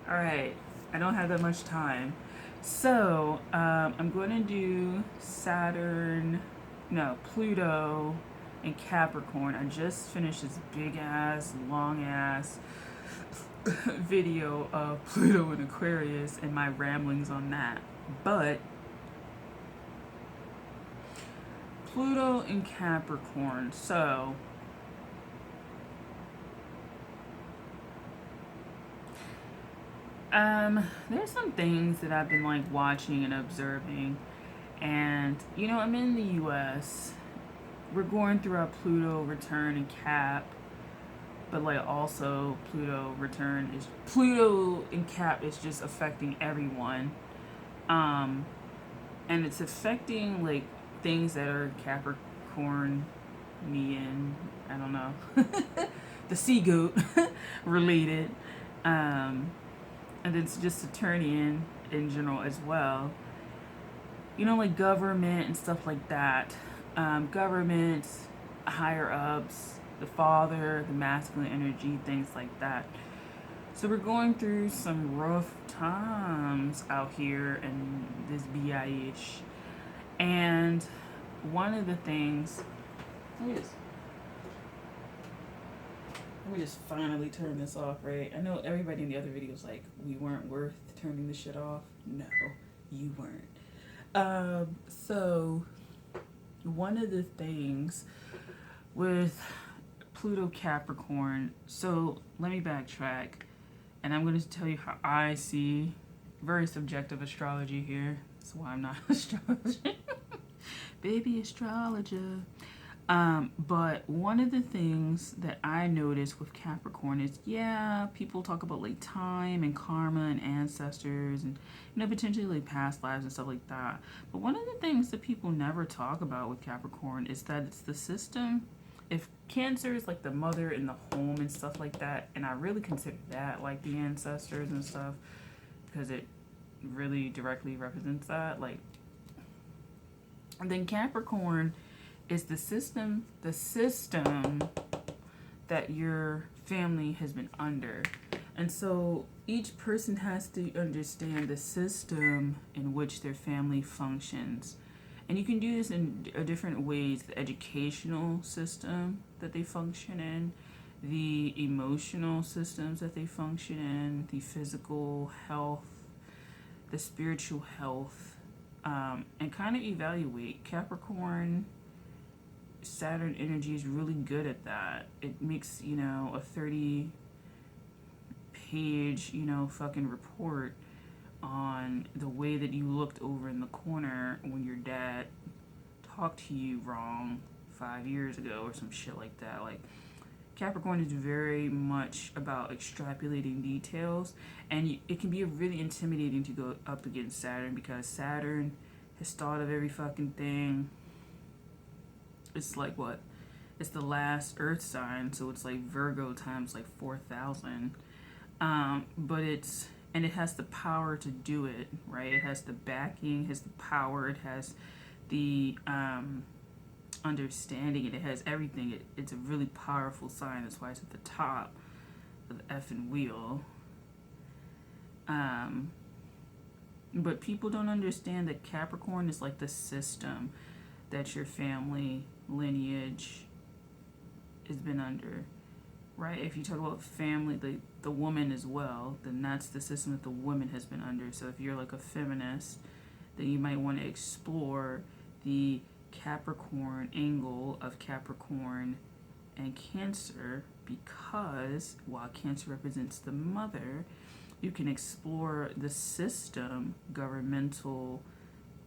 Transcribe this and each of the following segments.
All right, I don't have that much time. So, I'm going to do Saturn, no, Pluto and Capricorn. I just finished this big ass, long ass video of Pluto and Aquarius and my ramblings on that. But Pluto and Capricorn. So, there's some things that I've been like watching and observing. And, I'm in the US. We're going through our Pluto return and Cap, but like also Pluto and Cap is just affecting everyone. Um, and it's affecting like things that are Capricorn, me and I don't know, the sea goat related. Um, and it's just Saturnian in general as well. Like government and stuff like that. Government, higher ups, the father, the masculine energy, things like that. So we're going through some rough times out here in this BIH. And one of the things, let me just finally turn this off, right? I know everybody in the other videos like we weren't worth turning this shit off. No, you weren't. So one of the things with Pluto Capricorn, so let me backtrack and I'm going to tell you how I see very subjective astrology here. That's why I'm not an astrologer. Baby astrologer. But one of the things that I notice with Capricorn is, yeah, people talk about like time and karma and ancestors and, potentially like past lives and stuff like that. But one of the things that people never talk about with Capricorn is that it's the system. If Cancer is like the mother in the home and stuff like that, and I really consider that like the ancestors and stuff because it really directly represents that. Like, and then Capricorn is the system that your family has been under. And so each person has to understand the system in which their family functions. And you can do this in different ways: the educational system that they function in, the emotional systems that they function in, the physical health, the spiritual health, and kind of evaluate. Capricorn Saturn energy is really good at that. It makes, a 30-page, fucking report on the way that you looked over in the corner when your dad talked to you wrong 5 years ago or some shit like that. Like, Capricorn is very much about extrapolating details, and it can be really intimidating to go up against Saturn because Saturn has thought of every fucking thing. It's like what? It's the last Earth sign, so it's like Virgo times like 4,000. But and it has the power to do it, right? It has the backing, it has the power, it has the understanding, and it has everything. It's a really powerful sign. That's why it's at the top of the effing wheel. But people don't understand that Capricorn is like the system that your family lineage has been under, right? If you talk about family, the woman as well, then that's the system that the woman has been under. So if you're like a feminist, then you might want to explore the Capricorn angle of Capricorn and Cancer, because while Cancer represents the mother, you can explore the system, governmental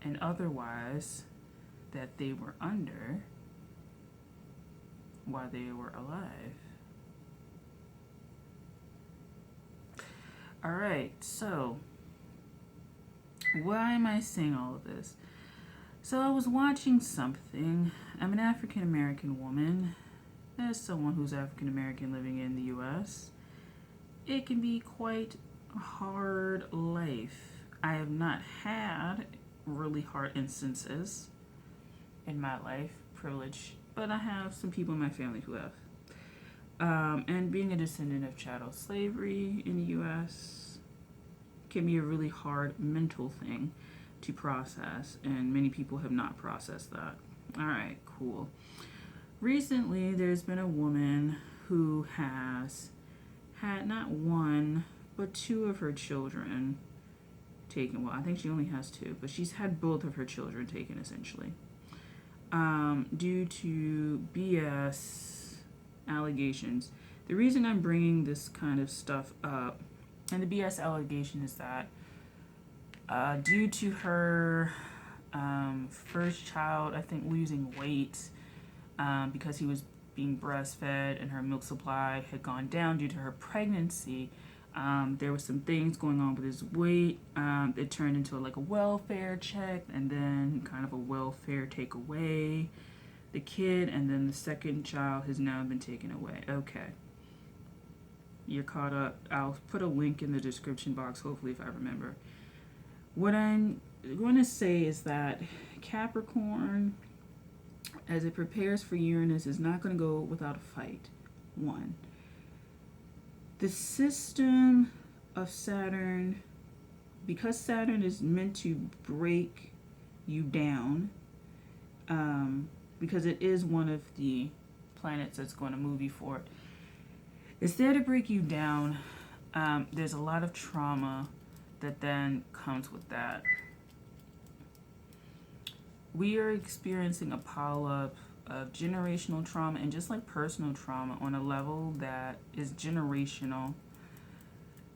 and otherwise, that they were under while they were alive. Alright, so why am I saying all of this? So I was watching something. I'm an African American woman. As someone who's African American living in the US, it can be quite a hard life. I have not had really hard instances in my life, privilege, but I have some people in my family who have. And being a descendant of chattel slavery in the U.S., can be a really hard mental thing to process, and many people have not processed that. All right, cool. Recently, there's been a woman who has had not one, but two of her children taken. Well, I think she only has two, but she's had both of her children taken, essentially, due to BS allegations. The reason I'm bringing this kind of stuff up, and the BS allegation is that due to her first child, I think, losing weight because he was being breastfed and her milk supply had gone down due to her pregnancy, there was some things going on with his weight. It turned into like a welfare check and then kind of a welfare take away the kid, and then the second child has now been taken away. Okay. You're caught up. I'll put a link in the description box, hopefully, if I remember. What I'm going to say is that Capricorn, as it prepares for Uranus, is not going to go without a fight. One. The system of Saturn, because Saturn is meant to break you down, because it is one of the planets that's going to move you forward, it's there to break you down. There's a lot of trauma that then comes with that. We are experiencing a pileup of generational trauma and just like personal trauma on a level that is generational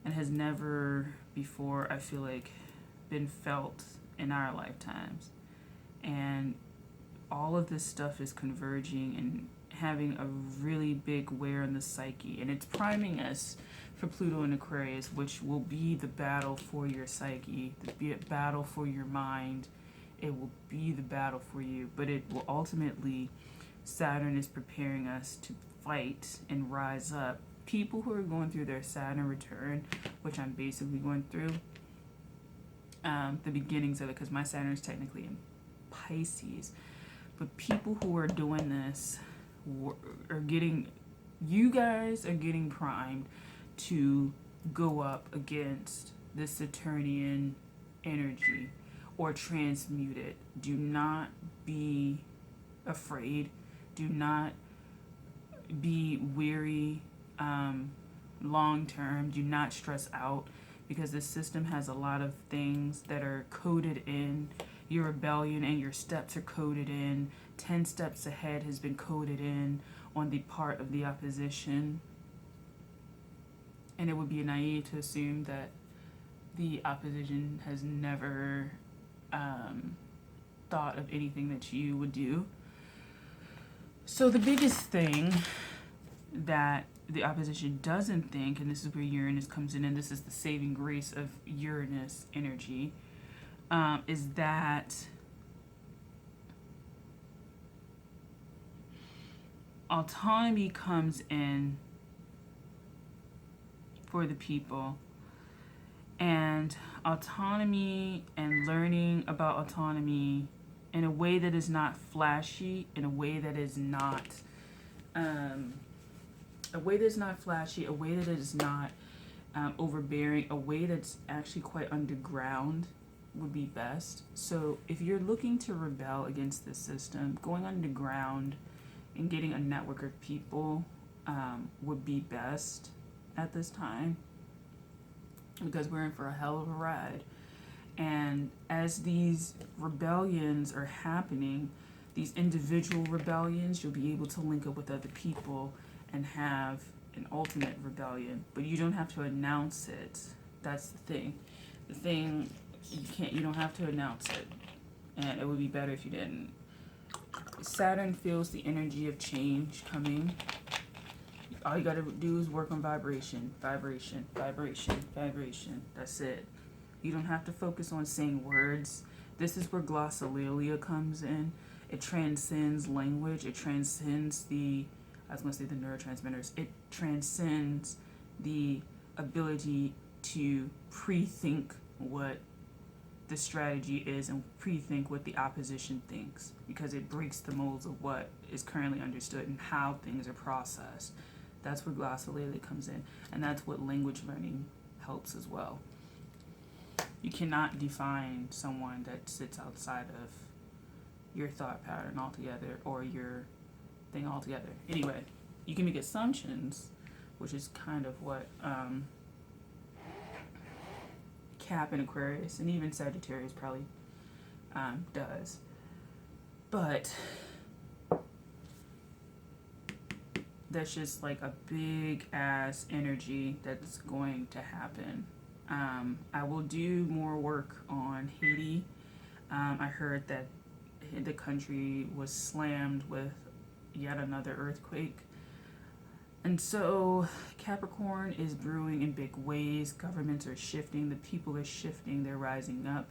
and has never before, I feel like, been felt in our lifetimes. And all of this stuff is converging and having a really big wear in the psyche, and it's priming us for Pluto in Aquarius, which will be the battle for your psyche, the battle for your mind. It will be the battle for you, but it will ultimately, Saturn is preparing us to fight and rise up. People who are going through their Saturn return, which I'm basically going through, the beginnings of it, because my Saturn is technically in Pisces, but people who are doing this are getting, you guys are getting primed to go up against the Saturnian energy or transmute it. Do not be afraid. Do not be weary long term. Do not stress out, because the system has a lot of things that are coded in. Your rebellion and your steps are coded in. 10 steps ahead has been coded in on the part of the opposition. And it would be naive to assume that the opposition has never thought of anything that you would do. So the biggest thing that the opposition doesn't think, and this is where Uranus comes in, and this is the saving grace of Uranus energy, is that autonomy comes in for the people, and autonomy and learning about autonomy in a way that is not flashy, in a way that is not flashy, a way that is not overbearing, a way that's actually quite underground would be best. So if you're looking to rebel against the system, going underground and getting a network of people would be best at this time, because we're in for a hell of a ride. And as these rebellions are happening, these individual rebellions, you'll be able to link up with other people and have an ultimate rebellion, but you don't have to announce it. That's the thing. You don't have to announce it, and it would be better if you didn't. Saturn feels the energy of change coming. All you gotta do is work on vibration. That's it. You don't have to focus on saying words. This is where glossolalia comes in. It transcends language. It transcends the neurotransmitters. It transcends the ability to pre-think what the strategy is and pre-think what the opposition thinks, because it breaks the molds of what is currently understood and how things are processed. That's where glossolalia comes in, and that's what language learning helps as well. You cannot define someone that sits outside of your thought pattern altogether or your thing altogether. Anyway, you can make assumptions, which is kind of what Cap and Aquarius and even Sagittarius probably does. But that's just like a big ass energy that's going to happen. I will do more work on Haiti. I heard that the country was slammed with yet another earthquake. And so Capricorn is brewing in big ways. Governments are shifting. The people are shifting. They're rising up.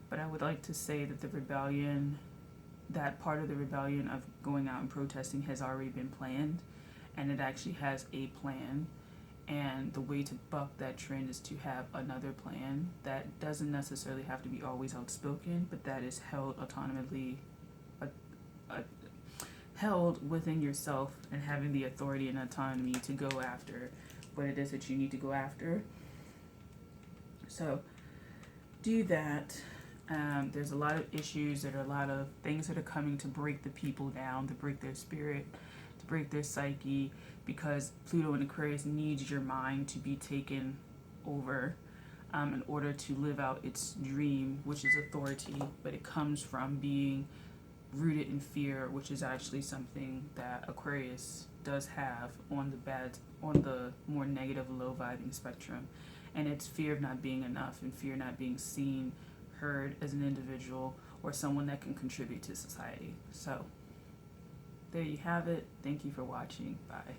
But I would like to say that the rebellion, that part of the rebellion of going out and protesting has already been planned. And it actually has a plan. And the way to buck that trend is to have another plan that doesn't necessarily have to be always outspoken, but that is held autonomously, held within yourself, and having the authority and autonomy to go after what it is that you need to go after. So do that. There's a lot of issues, there are a lot of things that are coming to break the people down, to break their spirit, to break their psyche, because Pluto in Aquarius needs your mind to be taken over in order to live out its dream, which is authority, but it comes from being rooted in fear, which is actually something that Aquarius does have on the more negative, low vibing spectrum. And it's fear of not being enough and fear of not being seen, heard as an individual or someone that can contribute to society. So there you have it. Thank you for watching. Bye.